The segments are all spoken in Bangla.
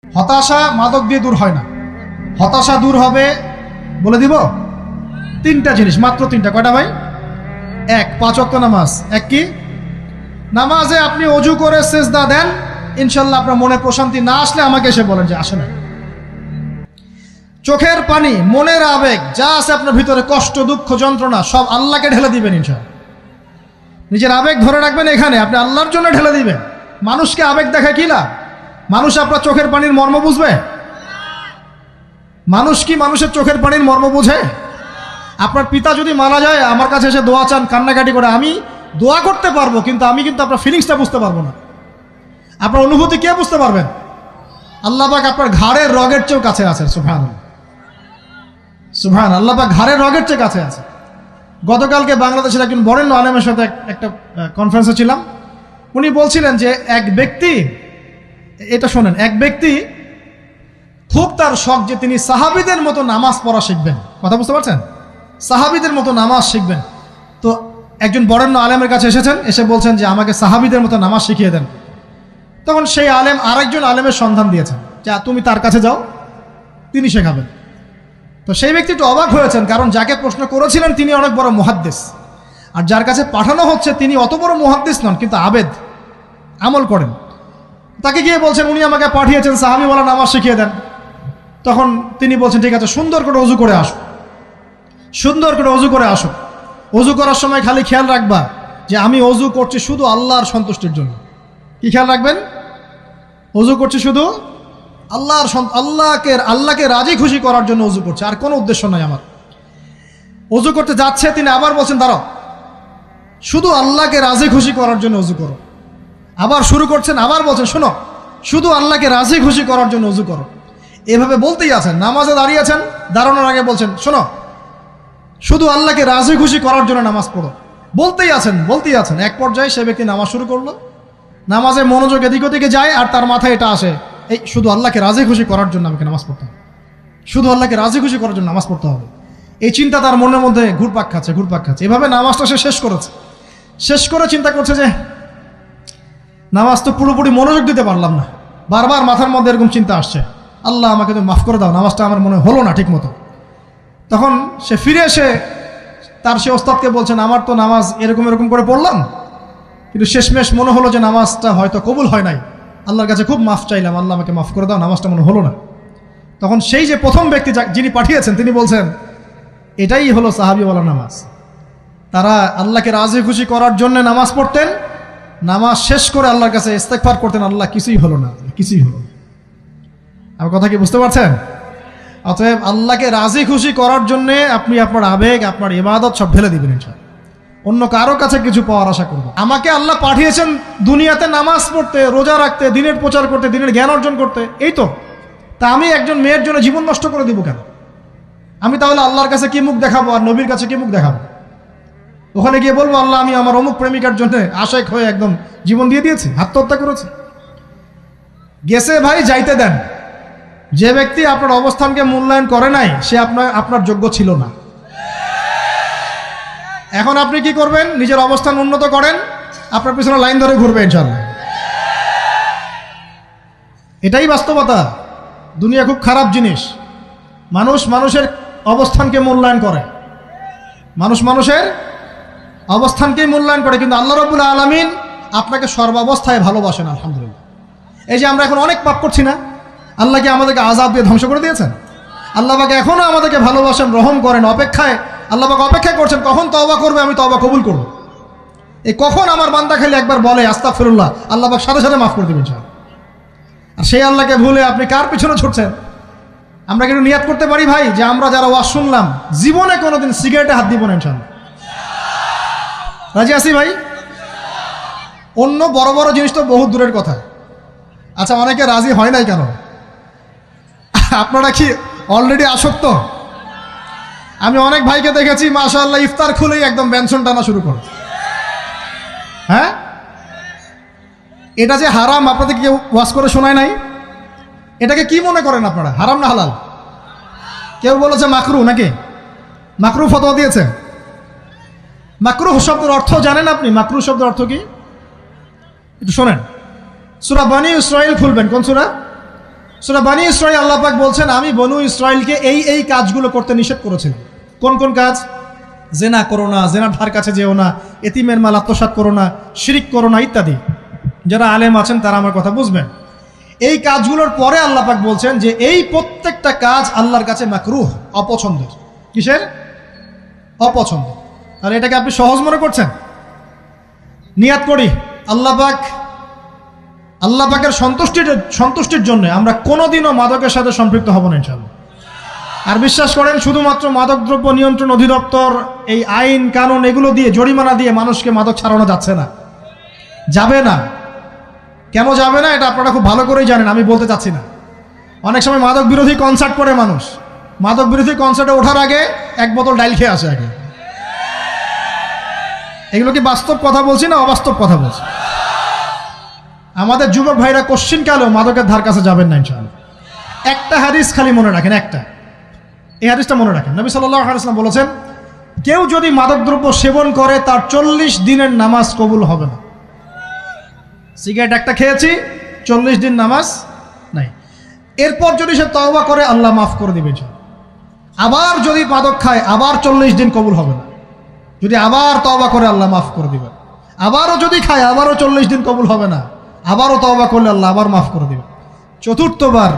হতাশা মাদক দিয়ে দূর হয় না। হতাশা দূর হবে, বলে দিব, তিনটা জিনিস, মাত্র তিনটা। কয়টা ভাই? এক, 5 ওয়াক্ত নামাজ। এক কি? নামাজে আপনি অজু করে সেজদা দেন, ইনশাল্লাহ আপনার মনে প্রশান্তি না আসলে আমাকে এসে বলেন যে আসে না। চোখের পানি, মনের আবেগ যা আছে আপনার ভিতরে, কষ্ট, দুঃখ, যন্ত্রণা, সব আল্লাহকে ঢেলে দিবেন ইনশাল্লাহ। নিজের আবেগ ধরে রাখবেন এখানে, আপনি আল্লাহর জন্য ঢেলে দিবেন। মানুষকে আবেগ দেখে কি লাভ? মানুষ আপনার চোখের পানির মর্ম বুঝবে? মানুষ কি মানুষের চোখের পানির মর্ম বুঝে? আপনার পিতা যদি মারা যায়, আমার কাছে এসে দোয়া চান কান্নাকাটি করে, আমি দোয়া করতে পারবো, কিন্তু আমি কিন্তু আপনার ফিলিংসটা বুঝতে পারবো না। আপনার অনুভূতি কে বুঝতে পারবেন? আল্লাহ পাক আপনার ঘাড়ের রগের চেয়েও কাছে আছে। সুবহানাল্লাহ, সুবহানাল্লাহ। আল্লাহ পাক ঘাড়ের রগের চেয়ে কাছে আছে। গতকালকে বাংলাদেশের একজন বরেণ্য আলেমের সাথে একটা কনফারেন্সে ছিলাম। উনি বলছিলেন যে এক ব্যক্তি, এটা শোনেন, এক ব্যক্তি খুব তার শখ যে তিনি সাহাবীদের মতো নামাজ পড়া শিখবেন। কথা বুঝতে পারছেন? সাহাবীদের মতো নামাজ শিখবেন। তো একজন বরেণ্য আলেমের কাছে এসেছেন, এসে বলছেন যে আমাকে সাহাবীদের মতো নামাজ শিখিয়ে দেন। তখন সেই আলেম আরেকজন আলেমের সন্ধান দিয়েছেন, যা তুমি তার কাছে যাও, তিনি শেখাবেন। তো সেই ব্যক্তি একটু অবাক হয়েছেন, কারণ যাকে প্রশ্ন করেছিলেন তিনি অনেক বড় মুহাদ্দিস, আর যার কাছে পাঠানো হচ্ছে তিনি অত বড় মুহাদ্দিস নন, কিন্তু আবেদ, আমল করেন। তাকে গিয়ে বলছেন উনি আমাকে পাঠিয়েছেন সাহাবীওয়ালা নামাজ শিখিয়ে দেন। তখন তিনি বলছেন ঠিক আছে, সুন্দর করে অজু করে আসো, সুন্দর করে অজু করে আসো। অজু করার সময় খালি খেয়াল রাখবা যে আমি অজু করছি শুধু আল্লাহর সন্তুষ্টির জন্য। কি খেয়াল রাখবেন? অজু করছি শুধু আল্লাহকে রাজি খুশি করার জন্য অজু করছে, আর কোনো উদ্দেশ্য নাই আমার। অজু করতে যাচ্ছে, তিনি আবার বলছেন দাঁড়াও, শুধু আল্লাহকে রাজি খুশি করার জন্য অজু করো। আবার শুরু করছেন, আবার বলছেন শোনো, শুধু আল্লাহকে রাজি খুশি করার জন্য অজু করো। এভাবে বলতেই আছেন, নামাজে দাঁড়িয়েছেন, দাঁড়ানোর আগে বলছেন শোনো, শুধু আল্লাহকে রাজি খুশি করার জন্য নামাজ পড়ো। বলতেই আছেন। এক পর্যায়ে সে ব্যক্তি নামাজ শুরু করলো, নামাজে মনোযোগ এদিক ওদিকে যায়, আর তার মাথায় এটা আসে, এই শুধু আল্লাহকে রাজি খুশি করার জন্য আমাকে নামাজ পড়তে হবে, শুধু আল্লাহকে রাজি খুশি করার জন্য নামাজ পড়তে হবে। এই চিন্তা তার মনের মধ্যে ঘুরপাক খাচ্ছে। এভাবে নামাজটা সে শেষ করেছে। শেষ করে চিন্তা করছে যে নামাজ তো পুরোপুরি মনোযোগ দিতে পারলাম না, বারবার মাথার মধ্যে এরকম চিন্তা আসছে, আল্লাহ আমাকে তুমি মাফ করে দাও, নামাজটা আমার মনে হলো না ঠিক মতো। তখন সে ফিরে এসে তার সে ওস্তাদকে বলছেন আমার তো নামাজ এরকম করে পড়লাম, কিন্তু শেষমেশ মনে হলো যে নামাজটা হয়তো কবুল হয় নাই, আল্লাহর কাছে খুব মাফ চাইলাম, আল্লাহ আমাকে মাফ করে দাও, নামাজটা মনে হলো না। তখন সেই যে প্রথম ব্যক্তি যিনি পাঠিয়েছেন তিনি বলছেন এটাই হলো সাহাবীওয়ালা নামাজ। তারা আল্লাহকে রাজি খুশি করার জন্য নামাজ পড়তেন, নামাজ শেষ করে আল্লাহর কাছে ইস্তেগফার করতেন, আল্লাহ কিছুই হলো না, কিছুই হলো না। আমার কথা কি বুঝতে পারছেন? অতএব আল্লাহকে রাজি খুশি করার জন্য আপনি আপনার আবেগ, আপনার ইবাদত সব ঢেলে দিবেন ইনশাআল্লাহ। অন্য কারো কাছে কিছু পাওয়ার আশা করবো। আমাকে আল্লাহ পাঠিয়েছেন দুনিয়াতে নামাজ পড়তে, রোজা রাখতে, দিনের প্রচার করতে, দিনের জ্ঞান অর্জন করতে, এই তো। তা আমি একজন মেয়ের জন্য জীবন নষ্ট করে দিব কেন? আমি তাহলে আল্লাহর কাছে কি মুখ দেখাবো, আর নবীর কাছে কি মুখ দেখাবো? ওখানে গিয়ে বলবো আল্লাহ আমি আমার অমুক প্রেমিকার জন্য আশেক হয়ে একদম জীবন দিয়ে দিয়েছি, আত্মহত্যা করেছি। গেছে ভাই, যাইতে দেন। যে ব্যক্তি আপনার অবস্থানকে মূল্যায়ন করে নাই সে আপনার যোগ্য ছিল না। এখন আপনি কি করবেন? নিজের অবস্থান উন্নত করেন, আপনার পিছনে লাইন ধরে ঘুরবে ইনশাআল্লাহ। এটাই বাস্তবতা। দুনিয়া খুব খারাপ জিনিস। মানুষের অবস্থানকে মূল্যায়ন করে, মানুষের অবস্থানকেই মূল্যায়ন করে, কিন্তু আল্লাহ রাব্বুল আলামিন আপনাকে সর্বাবস্থায় ভালোবাসেন। আলহামদুলিল্লাহ। এই যে আমরা এখন অনেক পাপ করছি না, আল্লাহ কি আমাদেরকে আযাব দিয়ে ধ্বংস করে দিয়েছেন? আল্লাহ পাক এখনো আমাদেরকে ভালোবাসেন, রহম করেন, আল্লাহ পাক অপেক্ষা করছেন কখন তওবা করবে, আমি তওবা কবুল করব। এই কখন আমার বান্দা খালি একবার বলে আস্তাগফিরুল্লাহ, আল্লাহ পাক সাথে সাথে মাফ করে দেবেন ইনশাআল্লাহ। আর সেই আল্লাহকে ভুলে আপনি কার পিছনে ছুটছেন? আমরা কিন্তু নিয়াত করতে পারি ভাই যে আমরা যারা ওয়াজ শুনলাম জীবনে কোনোদিন সিগারেটে হাত দিব না ইনশাআল্লাহ। রাজি আছি ভাই? অন্য বড় বড় জিনিস তো বহুত দূরের কথা। আচ্ছা, অনেকে রাজি হয় নাই কেন? আপনারা কি অলরেডি আসক্ত? আমি অনেক ভাইকে দেখেছি মাশাআল্লাহ ইফতার খুলেই একদম বেনসন টানা শুরু করে। হ্যাঁ, এটা যে হারাম আপনাদের কেউ ওয়াজ করে শোনায় নাই? এটাকে কি মনে করেন আপনারা, হারাম না হালাল? কেউ বলেছে মাকরু, নাকি মাকরু ফতোয়া দিয়েছে? মাকরু শব্দের অর্থ জানেন আপনি? মাকরু শব্দের অর্থ কি একটু শোনেন। সূরা বনী ইসরাঈল খুলবেন। কোন সূরা? সূরা বনী ইসরাঈল আল্লাহ পাক বলছেন, আমি বনু ইসরাঈলকে এই কাজগুলো করতে নিষেধ করেছিলাম। কোন কোন কাজ? জেনা করো না, জেনার ধার কাছে যেও না, এতিমের মাল আত্মসাৎ করো না, শিরিক করো না ইত্যাদি। যারা আলেম আছেন তারা আমার কথা বুঝবেন। এই কাজগুলোর পরে আল্লাহ পাক বলছেন যে এই প্রত্যেকটা কাজ আল্লাহর কাছে মাকরুহ, অপছন্দের। কিসের? অপছন্দ। আর এটাকে আপনি সহজ মনে করছেন? নিয়াত করি আল্লাহ পাকের সন্তুষ্টির জন্য আমরা কোনোদিনও মাদকের সাথে সম্পৃক্ত হব না ইনশাআল্লাহ। আর বিশ্বাস করেন, শুধুমাত্র মাদকদ্রব্য নিয়ন্ত্রণ অধিদপ্তর এই আইন কানুন এগুলো দিয়ে, জরিমানা দিয়ে মানুষকে মাদক ছাড়ানো যাচ্ছে না, যাবে না। কেন যাবে না এটা আপনারা খুব ভালো করেই জানেন, আমি বলতে চাচ্ছি না। অনেক সময় মাদক বিরোধী কনসার্ট করে মানুষ, মাদক বিরোধী কনসার্টে ওঠার আগে এক বোতল ডাইল খেয়ে আসে আগে। এগুলো কি বাস্তব কথা বলছি না অবাস্তব কথা বলছি? আমাদের যুবক ভাইরা কোশ্চিনকালেও মাদকের ধার কাছে যাবেন না ইনশাআল্লাহ। একটা হাদিস খালি মনে রাখেন, এই হাদিসটা মনে রাখেন। নবী সাল্লাল্লাহু আলাইহি ওয়াসাল্লাম বলেছেন, কেউ যদি মাদকদ্রব্য সেবন করে তার 40 দিনের নামাজ কবুল হবে না। সিগারেট একটা খেয়েছি, 40 দিন নামাজ নাই। এরপর যদি সে তওবা করে আল্লাহ মাফ করে দিবে। আবার যদি মাদক খায় আবার 40 দিন কবুল হবে না। যদি আবার তওবা করে আল্লাহ মাফ করে দিবেন। আবারও যদি খায় আবারও 40 দিন কবুল হবে না। আবারও তওবা করলে আল্লাহ আবার মাফ করে দিবেন। চতুর্থবার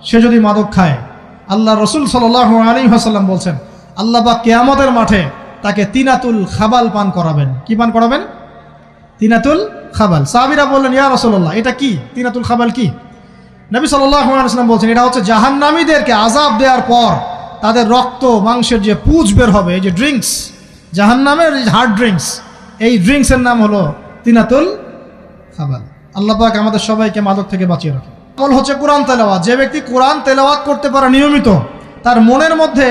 সে যদি মাদক খায়, আল্লাহ রসুল সাল্লাল্লাহু আলাইহি ওয়াসাল্লাম বলছেন, আল্লাহ পাক কিয়ামতের মাঠে তাকে তিনাতুল খাবাল পান করাবেন। কি পান করাবেন? তিনাতুল খাবাল। সাহাবীরা বললেন, ইয়া রাসূলুল্লাহ, এটা কি তিনাতুল খাবাল? কি? নবী সাল্লাল্লাহু আলাইহি ওয়াসাল্লাম বলছেন, এটা হচ্ছে জাহান্নামীদেরকে আযাব দেওয়ার পর তাদের রক্ত মাংসের যে পুঁজ বের হবে, এই যে ড্রিঙ্কস, জাহান্নামের হার্ড ড্রিঙ্কস, এই ড্রিঙ্কসের নাম হলো তিনাতুল খাবাল। আল্লাহ পাক আমাদের সবাইকে মাদক থেকে বাঁচিয়ে রাখে। আমল হচ্ছে কোরআন তেলাওয়াত। যে ব্যক্তি কোরআন তেলাওয়াত করতে পারে নিয়মিত, তার মনের মধ্যে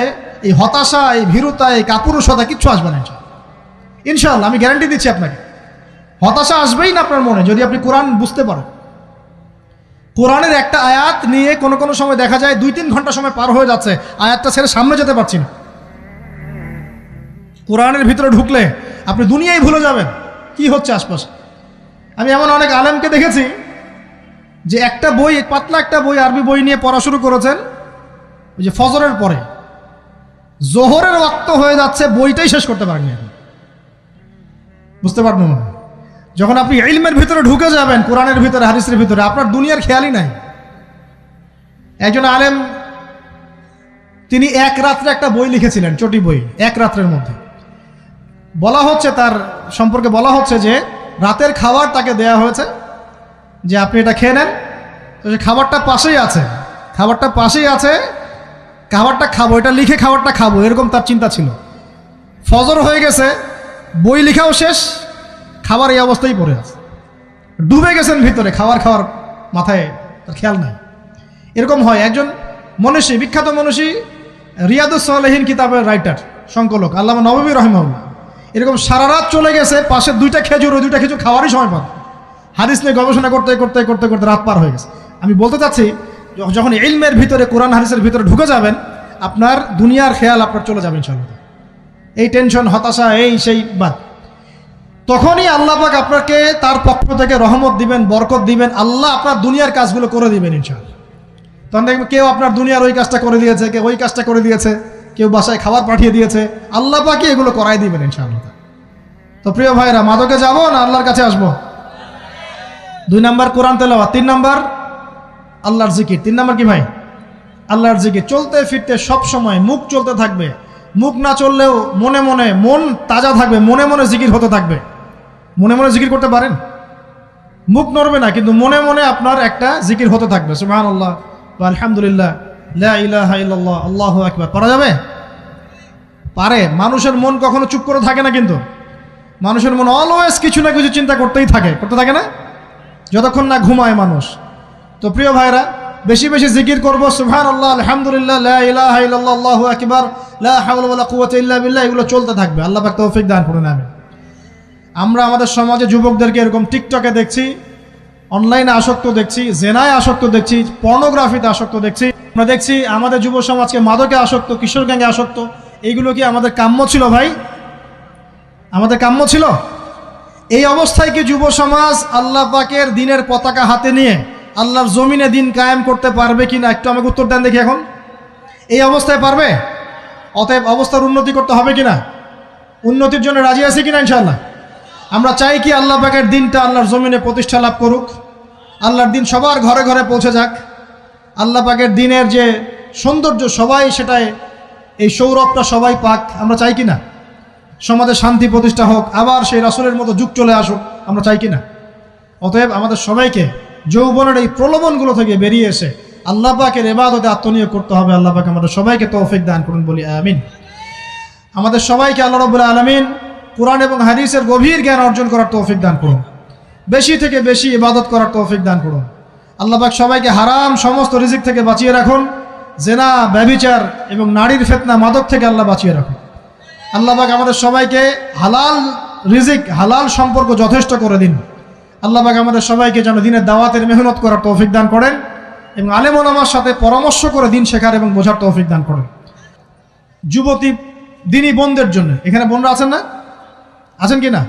এই হতাশা, এই ভীরুতা, এই কাপুরুষতা কিচ্ছু আসবে না ইনশাআল্লাহ। আমি গ্যারান্টি দিচ্ছি আপনাকে, হতাশা আসবেই না আপনার মনে যদি আপনি কোরআন বুঝতে পারেন। কোরআনের একটা আয়াত নিয়ে কোনো সময় দেখা যায় 2-3 ঘন্টা সময় পার হয়ে যাচ্ছে, আয়াতটা ছেড়ে সামনে যেতে পারছি না। কোরআনের ভিতরে ঢুকলে আপনি দুনিয়ায় ভুলে যাবেন কি হচ্ছে আশপাশে। আমি এমন অনেক আলেমকে দেখেছি যে একটা বই, পাতলা একটা বই, আরবি বই নিয়ে পড়া শুরু করেছেন, ওই যে ফজরের পরে জোহরের ওয়াক্ত হয়ে যাচ্ছে, বইটাই শেষ করতে পারেননি এখন। বুঝতে পারবেন না? যখন আপনি ইলমের ভিতরে ঢুকে যাবেন, কোরআনের ভিতরে, হাদিসের ভিতরে, আপনার দুনিয়ার খেয়ালই নাই। একজন আলেম, তিনি এক রাত্রে একটা বই লিখেছিলেন, চটি বই, এক রাত্রের মধ্যে। বলা হচ্ছে, তার সম্পর্কে বলা হচ্ছে যে রাতের খাবার তাকে দেয়া হয়েছে যে আপনি এটা খেয়ে নেন। তো সে খাবারটা পাশেই আছে, খাবারটা খাবো, এটা লিখে খাবারটা খাবো, এরকম তার চিন্তা ছিল। ফজর হয়ে গেছে, বই লেখাও শেষ, খাবার এই অবস্থায় পড়ে আছে, ডুবে গেছেন ভিতরে, খাওয়ার মাথায় তার খেয়াল নাই। এরকম হয়। একজন মনীষী, বিখ্যাত মনীষী, রিয়াদুস সালেহীন কিতাবের রাইটার, সংকলক আল্লামা নববী রাহিমাহুল্লাহ, এরকম সারা রাত চলে গেছে, পাশে 2টা খেজুর, ওই 2টা খেজুর খাওয়ারই সময় পান। হাদিস নিয়ে গবেষণা করতে রাত পার হয়ে গেছে। আমি বলতে চাচ্ছি, যখন ইলমের ভিতরে, কোরআন হাদিসের ভিতরে ঢুকে যাবেন, আপনার দুনিয়ার খেয়াল আপনার চলে যাবে ইনশাআল্লাহ। এই টেনশন, হতাশা, এই সেই বাদ। তখনই আল্লাহ পাক আপনাকে তার পক্ষ থেকে রহমত দিবেন, বরকত দিবেন, আল্লাহ আপনার দুনিয়ার কাজগুলো করে দিবেন ইনশাআল্লাহ। তখন দেখবেন কেউ আপনার দুনিয়ার ওই কাজটা করে দিয়েছে, কেউ ওই কাজটা করে দিয়েছে, কেউ বাসায় খাবার পাঠিয়ে দিয়েছে, আল্লাহ পাকই এগুলো করাই দিবেন ইনশাআল্লাহ। তো প্রিয় ভাইরা, মাদকে যাব না আল্লাহর কাছে আসবো? 2 নাম্বার কোরআন তেলাওয়াত, 3 নাম্বার আল্লাহর জিকির। 3 নাম্বার কি ভাই? আল্লাহর জিকির। চলতে ফিরতে সব সময় মুখ চলতে থাকবে, মুখ না চললেও মনে মনে মন তাজা থাকবে, মনে মনে জিকির হতে থাকবে। মনে মনে জিকির করতে পারেন? মুখ নড়বে না, কিন্তু মনে মনে আপনার একটা জিকির হতে থাকবে। সুবহানাল্লাহ ওয়া আলহামদুলিল্লাহ, লা ইলাহা ইল্লাল্লাহ, আল্লাহু আকবার। পারা যাবে? পারে। মানুষের মন কখনো চুপ করে থাকে না, কিন্তু মানুষের মন অলওয়েজ কিছু না কিছু চিন্তা করতে থাকে না, যতক্ষণ না ঘুমায় মানুষ। তো প্রিয় ভাইরা, বেশি বেশি জিকির করব, সুবহানাল্লাহ, আলহামদুলিল্লাহ, লা ইলাহা ইল্লাল্লাহ, আল্লাহু আকবার, লা হাওলা ওয়ালা কুওয়াতা ইল্লা বিল্লাহ, এগুলো চলতে থাকবে। আল্লাহ পাক তৌফিক দান করুন, আমিন। আমরা আমাদের সমাজে যুবকদেরকে এরকম টিকটকে দেখছি, অনলাইনে আসক্ত দেখছি, জেনায় আসক্ত দেখছি, পর্নোগ্রাফিতে আসক্ত দেখছি। আমরা দেখছি আমাদের যুব সমাজকে মাদকে আসক্ত, কিশোর গ্যাংয়ে আসক্ত। এইগুলো কি আমাদের কাম্য ছিল ভাই? আমাদের কাম্য ছিল? এই অবস্থায় কি যুব সমাজ আল্লাহ পাকের দ্বীনের পতাকা হাতে নিয়ে আল্লাহর জমিনে দিন কায়েম করতে পারবে কি না, একটু আমাকে উত্তর দেন দেখি। এখন এই অবস্থায় পারবে? অতএব অবস্থার উন্নতি করতে হবে কি না? উন্নতির জন্য রাজি আছে কিনা ইনশাআল্লাহ? আমরা চাই কি আল্লাহ পাকের দিনটা আল্লাহর জমিনে প্রতিষ্ঠা লাভ করুক, আল্লাহর দিন সবার ঘরে ঘরে পৌঁছে যাক, আল্লাহ পাকের দিনের যে সৌন্দর্য সবাই সেটায়, এই সৌরভটা সবাই পাক। আমরা চাই কি না? সমাজে শান্তি প্রতিষ্ঠা হোক, আবার সেই রাসূলের মতো যুগ চলে আসুক, আমরা চাই কি না? অতএব আমাদের সবাইকে যৌবনের এই প্রলোভনগুলো থেকে বেরিয়ে এসে আল্লাহ পাকের ইবাদতে আত্মনিয়োগ করতে হবে। আল্লাহ পাক আমাদের সবাইকে তৌফিক দান করুন, বলি আমিন। আমাদের সবাইকে আল্লাহ রাব্বুল আলামিন কুরআন এবং হাদিসের গভীর জ্ঞান অর্জন করার তৌফিক দান করুন, বেশি থেকে বেশি ইবাদত করার তৌফিক দান করুন। আল্লাহ পাক সবাইকে হারাম সমস্ত রিজিক থেকে বাঁচিয়ে রাখুন, জেনা, ব্যভিচার এবং নারীর ফিতনা, মাদক থেকে আল্লাহ বাঁচিয়ে রাখুন। আল্লাহ পাক আমাদের সবাইকে হালাল রিজিক, হালাল সম্পর্ক যথেষ্ট করে দিন। আল্লাহ পাক আমাদের সবাইকে যেন দিনের দাওয়াতের মেহনত করার তৌফিক দান করেন এবং আলেম ওলামার সাথে পরামর্শ করে দিন শেখার এবং বোঝার তৌফিক দান করেন। যুবতী দিনী বোনদের জন্য, এখানে বোনরা আছেন না? আছেন কি না?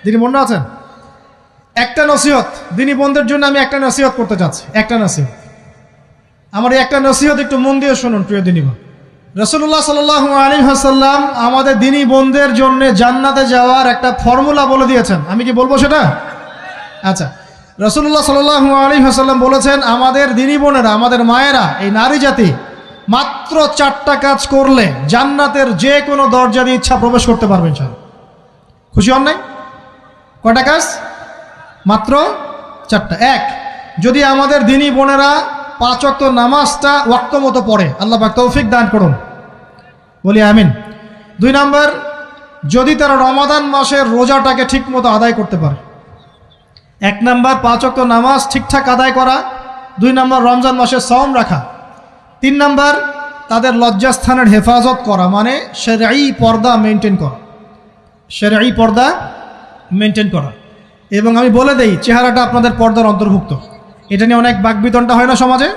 দিনী বোনরা আছেন? একটা নসিহত দিনী বোনদের জন্য আমি একটা নসিহত করতে চাচ্ছি, একটা নসিহত। আমার এই একটা নসিহত একটু মন দিয়ে শুনুন প্রিয় দিনী বোন। রাসূলুল্লাহ সাল্লাল্লাহু আলাইহি ওয়াসাল্লাম আমাদের দিনী বোনদের জন্য জান্নাতে যাওয়ার একটা ফর্মুলা বলে দিয়েছেন। আমি কি বলবো সেটা? আচ্ছা, রাসূলুল্লাহ সাল্লাল্লাহু আলাইহি ওয়াসাল্লাম বলেছেন আমাদের দিনী বোনেরা, আমাদের মায়েরা, এই নারী জাতি মাত্র 4টা কাজ করলে জান্নাতের যে কোনো দরজা দিয়ে ইচ্ছা প্রবেশ করতে পারবে ইনশাআল্লাহ। খুশি হন নাই? কয়টা কাজ? মাত্র 4টা। এক, যদি আমাদের দিনী বোনেরা 5 ওয়াক্ত নামাজটা ওয়াক্ত মতো পড়ে, আল্লাহ পাক তৌফিক দান করুন, বলি আমিন। 2 নাম্বার, যদি তারা রমাদান মাসের রোজাটাকে ঠিক মতো আদায় করতে পারে। 1 নাম্বার 5 ওয়াক্ত নামাজ ঠিকঠাক আদায় করা, 2 নাম্বার রমজান মাসে সওম রাখা, 3 নাম্বার তাদের লজ্জাস্থানের হেফাজত করা, মানে শরঈ পর্দা মেনটেন করা, শরঈ পর্দা মেনটেন করা। এবং আমি বলে দেই, চেহারাটা আপনাদের পর্দার অন্তর্ভুক্ত। এটা নিয়ে অনেক বাকবিতণ্ডা হয় না সমাজে,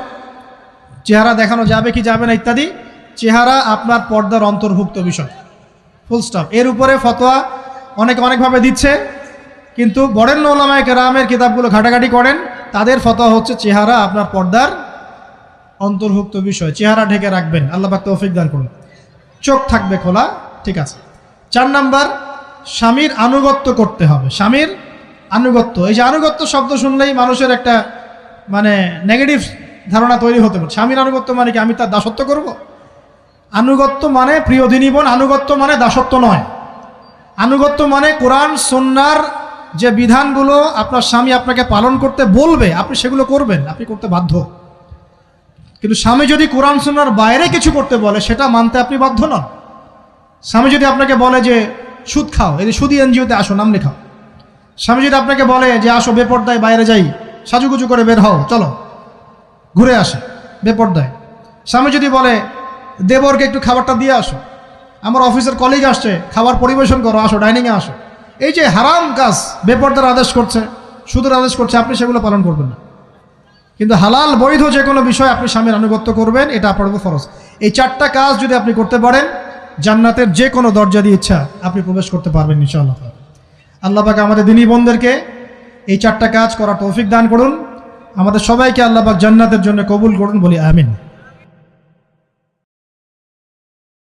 চেহারা দেখানো যাবে কি যাবে না ইত্যাদি। চেহারা আপনার পর্দার অন্তর্ভুক্ত বিষয়, ফুল স্টপ। এর উপরে ফতোয়া অনেকভাবে দিচ্ছে, কিন্তু বরেণ্য উলামায়ে কেরামের কিতাবগুলো ঘাটাঘাটি করেন, তাদের ফতোয়া হচ্ছে চেহারা আপনার পর্দার অন্তর্ভুক্ত বিষয়, চেহারা ঢেকে রাখবেন, আল্লাহ পাক তৌফিক দান করুন। চোখ থাকবে খোলা, ঠিক আছে। 4 নাম্বার, স্বামীর আনুগত্য করতে হবে। স্বামীর আনুগত্য, এই যে আনুগত্য শব্দ শুনলেই মানুষের একটা মানে নেগেটিভ ধারণা তৈরি হতে পারে। স্বামীর আনুগত্য মানে কি আমি তার দাসত্ব করব? আনুগত্য মানে, প্রিয় দিনী বোন, আনুগত্য মানে দাসত্ব নয়। আনুগত্য মানে কোরআন সুন্নাহর যে বিধানগুলো আপনার স্বামী আপনাকে পালন করতে বলবে, আপনি সেগুলো করবেন, আপনি করতে বাধ্য। কিন্তু স্বামী যদি কোরআন সুন্নাহর বাইরে কিছু করতে বলে, সেটা মানতে আপনি বাধ্য নন। স্বামী যদি আপনাকে বলে যে সুদ খাও, এই সুদী এনজিওতে আসো, নাম লেখাও। স্বামী যদি আপনাকে বলে যে আসো বেপর্দায় বাইরে যাই, সাজুগুজু করে বের হও, চলো ঘুরে আসে বেপর্দায়। স্বামী যদি বলে দেবরকে একটু খাবারটা দিয়ে আসো, আমার অফিসের কলিগ আসছে, খাবার পরিবেশন করো, আসো ডাইনিংয়ে আসো। এই যে হারাম কাজ, বেপর্দার আদেশ করছে, সুদের আদেশ করছে, আপনি সেগুলো পালন করবেন না। কিন্তু হালাল বৈধ যে কোনো বিষয় আপনি স্বামীর আনুগত্য করবেন, এটা আপনার উপর ফরজ। এই 4টা কাজ যদি আপনি করতে পারেন, জান্নাতের যে কোনো দরজা দিয়ে ইচ্ছা আপনি প্রবেশ করতে পারবেন ইনশাআল্লাহ। আল্লাহ পাক আমাদের দিনী বোনদেরকে এই 4টা কাজ করার তৌফিক দান করুন। আমাদের সবাইকে আল্লাহ পাক জান্নাতের জন্য কবুল করুন, বলি আমিন।